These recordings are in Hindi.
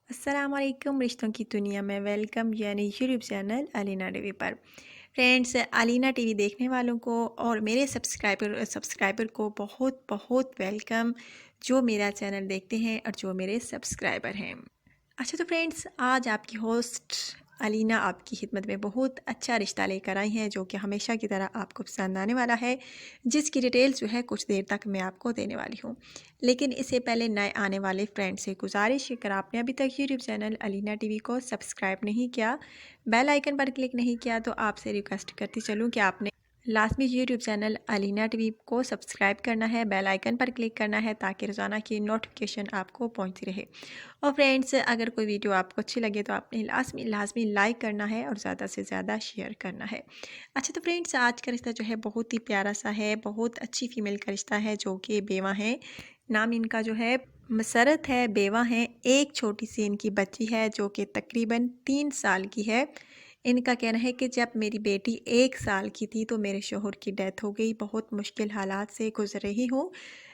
अस्सलाम वालेकुम। रिश्तों की दुनिया में वेलकम यानी यूट्यूब चैनल अलीना टीवी पर। फ्रेंड्स, अलीना टीवी देखने वालों को और मेरे सब्सक्राइबर को बहुत बहुत वेलकम, जो मेरा चैनल देखते हैं और जो मेरे सब्सक्राइबर हैं। अच्छा तो फ्रेंड्स, आज आपकी होस्ट अलीना आपकी खिदमत में बहुत अच्छा रिश्ता लेकर आई हैं, जो कि हमेशा की तरह आपको पसंद आने वाला है, जिसकी डिटेल्स जो है कुछ देर तक मैं आपको देने वाली हूँ। लेकिन इससे पहले नए आने वाले फ्रेंड से गुजारिश है, अगर आपने अभी तक यूट्यूब चैनल अलीना टीवी को सब्सक्राइब नहीं किया, बेल आइकन पर क्लिक नहीं किया, तो आपसे रिक्वेस्ट करती चलूँ कि आपने लाजमी यूट्यूब चैनल अलीना टीवी को सब्सक्राइब करना है, बेल आइकन पर क्लिक करना है, ताकि रोज़ाना की नोटिफिकेशन आपको पहुंचती रहे। और फ्रेंड्स, अगर कोई वीडियो आपको अच्छी लगे तो आपने लाजमी लाजमी लाइक करना है और ज़्यादा से ज़्यादा शेयर करना है। अच्छा तो फ्रेंड्स, आज का रिश्ता जो है बहुत ही प्यारा सा है, बहुत अच्छी फीमेल का रिश्ता है, जो कि बेवा है। नाम इनका जो है मसरत है, बेवा है। एक छोटी सी इनकी बच्ची है, जो कि तकरीबन 3 साल की है। इनका कहना है कि जब मेरी बेटी 1 साल की थी तो मेरे शोहर की डेथ हो गई। बहुत मुश्किल हालात से गुजर रही हूँ।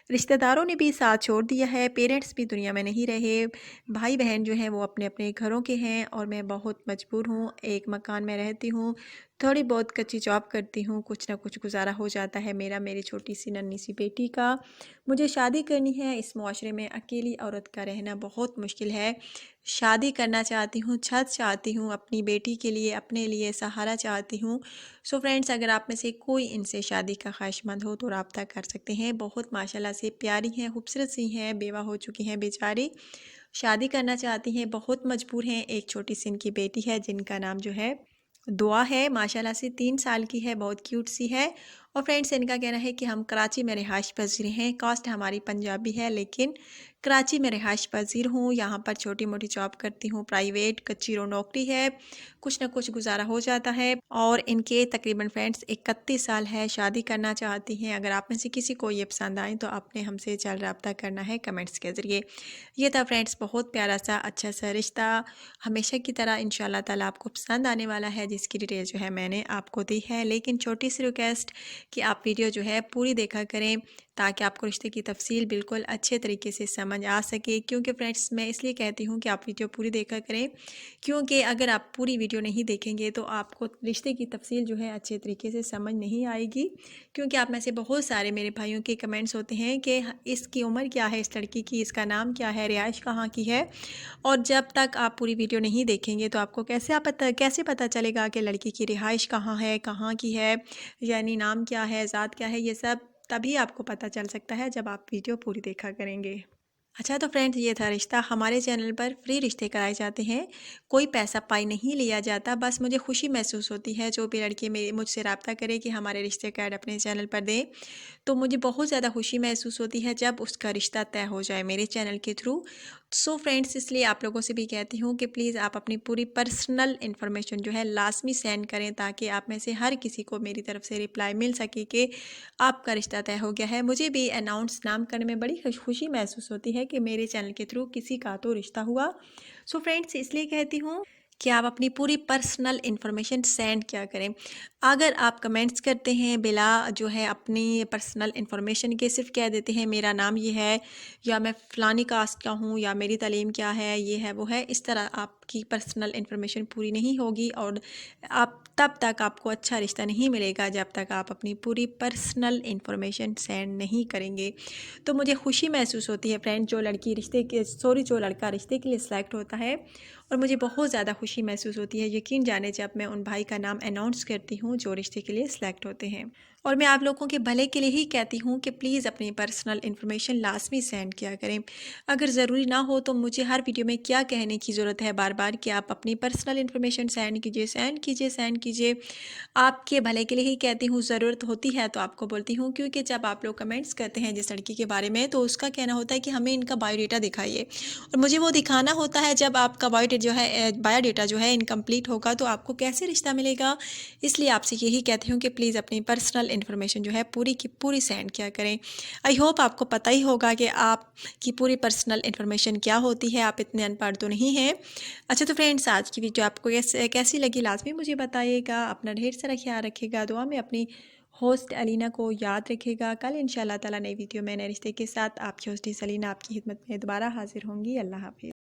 रिश्तेदारों ने भी साथ छोड़ दिया है, पेरेंट्स भी दुनिया में नहीं रहे, भाई बहन जो हैं वो अपने अपने घरों के हैं, और मैं बहुत मजबूर हूँ। एक मकान में रहती हूँ, थोड़ी बहुत कच्ची जॉब करती हूँ, कुछ ना कुछ गुजारा हो जाता है मेरा, मेरी छोटी सी नन्ही सी बेटी का। मुझे शादी करनी है। इस माशरे में अकेली औरत का रहना बहुत मुश्किल है। शादी करना चाहती हूँ, छत चाहती हूँ, अपनी बेटी के लिए, अपने लिए सहारा चाहती हूँ। सो फ्रेंड्स, अगर आप में से कोई इनसे शादी का ख्वाहिशमंद हो तो रब्ता कर सकते हैं। बहुत माशाल्लाह से प्यारी हैं, खूबसूरत सी हैं, बेवा हो चुकी हैं बेचारी, शादी करना चाहती हैं, बहुत मजबूर हैं। एक छोटी सी इनकी बेटी है, जिनका नाम जो है दुआ है। माशाल्लाह से 3 साल की है, बहुत क्यूट सी है। और फ्रेंड्स, इनका कहना है कि हम कराची में रिहाइश पजीर हैं। कास्ट हमारी पंजाबी है, लेकिन कराची में रिहाइश पजीर हूँ। यहाँ पर छोटी मोटी जॉब करती हूँ, प्राइवेट कच्ची नौकरी है, कुछ ना कुछ गुजारा हो जाता है। और इनके तकरीबन फ्रेंड्स 31 साल है, शादी करना चाहती हैं। अगर आप में से किसी को ये पसंद आए तो आपने हमसे जल्द रब्ता करना है कमेंट्स के ज़रिए। ये था फ्रेंड्स बहुत प्यारा सा अच्छा सा रिश्ता, हमेशा की तरह इंशाल्लाह ताला आपको पसंद आने वाला है, जिसकी डिटेल जो है मैंने आपको दी है। लेकिन छोटी सी रिक्वेस्ट कि आप वीडियो जो है पूरी देखा करें, ताकि आपको रिश्ते की तफसील बिल्कुल अच्छे तरीके से समझ आ सके। क्योंकि फ्रेंड्स, मैं इसलिए कहती हूँ कि आप वीडियो पूरी देखा करें, क्योंकि अगर आप पूरी वीडियो नहीं देखेंगे तो आपको रिश्ते की तफसील जो है अच्छे तरीके से समझ नहीं आएगी। क्योंकि आप में से बहुत सारे मेरे भाइयों के कमेंट्स होते हैं कि इसकी उम्र क्या है, इस लड़की की, इसका नाम क्या है, रिहाइश कहाँ की है। और जब तक आप पूरी वीडियो नहीं देखेंगे तो आपको कैसे पता चलेगा कि लड़की की रिहाइश कहाँ है, कहाँ की है, यानी नाम क्या है, ज़ात क्या है। ये सब तभी आपको पता चल सकता है जब आप वीडियो पूरी देखा करेंगे। अच्छा तो फ्रेंड्स, ये था रिश्ता। हमारे चैनल पर फ्री रिश्ते कराए जाते हैं, कोई पैसा पाई नहीं लिया जाता। बस मुझे खुशी महसूस होती है, जो भी लड़की मेरी मुझसे रब्ता करे कि हमारे रिश्ते का ऐड अपने चैनल पर दें, तो मुझे बहुत ज़्यादा खुशी महसूस होती है जब उसका रिश्ता तय हो जाए मेरे चैनल के थ्रू। सो फ्रेंड्स, इसलिए आप लोगों से भी कहती हूँ कि प्लीज़ आप अपनी पूरी पर्सनल इन्फॉर्मेशन जो है लाजमी सेंड करें, ताकि आप में से हर किसी को मेरी तरफ से रिप्लाई मिल सके कि आपका रिश्ता तय हो गया है। मुझे भी अनाउंस नाम करने में बड़ी खुशी महसूस होती है कि मेरे चैनल के थ्रू किसी का तो रिश्ता हुआ। सो फ्रेंड्स, इसलिए कहती हूँ कि आप अपनी पूरी पर्सनल इन्फॉर्मेशन सेंड किया करें। अगर आप कमेंट्स करते हैं बिला जो है अपनी पर्सनल इन्फॉर्मेशन के, सिर्फ कह देते हैं मेरा नाम ये है, या मैं फ़लानी कास्ट का हूँ, या मेरी तालीम क्या है, ये है वो है, इस तरह आपकी पर्सनल इन्फॉर्मेशन पूरी नहीं होगी। और आप तब तक आपको अच्छा रिश्ता नहीं मिलेगा जब तक आप अपनी पूरी पर्सनल इन्फॉर्मेशन सेंड नहीं करेंगे। तो मुझे खुशी महसूस होती है फ्रेंड, जो लड़का रिश्ते के लिए सिलेक्ट होता है, और मुझे बहुत ज़्यादा खुशी महसूस होती है, यकीन जाने, जब मैं उन भाई का नाम अनाउंस करती हूँ जो रिश्ते के लिए सिलेक्ट होते हैं। और मैं आप लोगों के भले के लिए ही कहती हूँ कि प्लीज़ अपनी पर्सनल इन्फॉर्मेशन लाजमी सेंड किया करें। अगर ज़रूरी ना हो तो मुझे हर वीडियो में क्या कहने की ज़रूरत है बार बार कि आप अपनी पर्सनल इन्फॉर्मेशन सेंड कीजिए, सेंड कीजिए, सेंड कीजिए। आपके भले के लिए ही कहती हूँ, ज़रूरत होती है तो आपको बोलती हूँ। क्योंकि जब आप लोग कमेंट्स करते हैं जिस लड़की के बारे में, तो उसका कहना होता है कि हमें इनका बायोडाटा दिखाइए, और मुझे वो दिखाना होता है जब आपका बायोडाटा जो है इनकम्प्लीट होगा, तो आपको कैसे रिश्ता मिलेगा। इसलिए आपसे यही कहती हूँ कि प्लीज़ अपनी पर्सनल इन्फॉर्मेशन जो है पूरी की पूरी सेंड किया करें। आई होप आपको पता ही होगा कि आपकी पूरी पर्सनल इन्फॉर्मेशन क्या होती है, आप इतने अनपढ़ तो नहीं हैं। अच्छा तो फ्रेंड्स, आज की वीडियो आपको कैसी लगी लाजमी मुझे बताइएगा। अपना ढेर सारा ख्याल रखिएगा, दुआ में अपनी होस्ट अलीना को याद रखिएगा। कल इंशाल्लाह ताला नई वीडियो में नए रिश्ते के साथ आपकी होस्ट अलीना आपकी खिदमत में दोबारा हाजिर होंगी। अल्लाह हाफिज़।